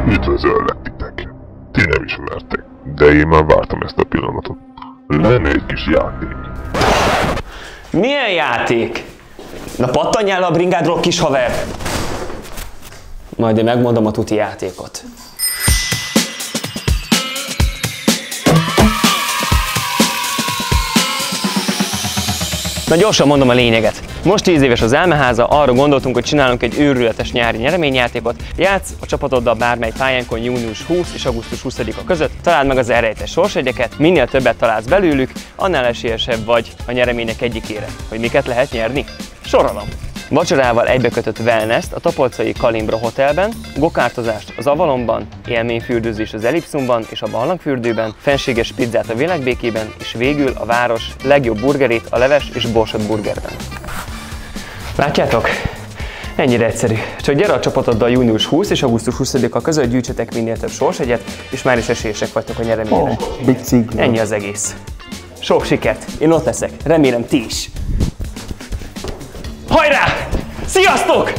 Üdvözöllek titeket. Ti nem ismertek, de én már vártam ezt a pillanatot. Lenne egy kis játék. Milyen játék? Na pattanjál a bringádról, kis haver! Majd én megmondom a tuti játékot. Na gyorsan mondom a lényeget. Most 10 éves az Elmeháza, arra gondoltunk, hogy csinálunk egy őrületes nyári nyereményjátékot. Játsz a csapatoddal bármely pályánkon június 20 és augusztus 20-a között, találd meg az elrejtett sorsjegyeket, minél többet találsz belőlük, annál esélyesebb vagy a nyeremények egyikére. Hogy miket lehet nyerni? Sorolom! Vacsorával egybekötött wellness-t a Topolcai Kalimbra Hotelben, gokártozást az Avalonban, élményfürdőzés az Ellipszumban és a Barlangfürdőben, fenséges pizzát a Világbékében, és végül a város legjobb burgerét a Leves és Borsod Burgerben. Látjátok? Ennyire egyszerű. Csak gyere a csapatoddal június 20 és augusztus 20-a között, gyűjtsetek minél több sorsjegyet, és már is esélyesek vagytok a nyereményre. Ennyi az egész. Sok sikert! Én ott leszek. Remélem ti is. Hajrá! Sziasztok!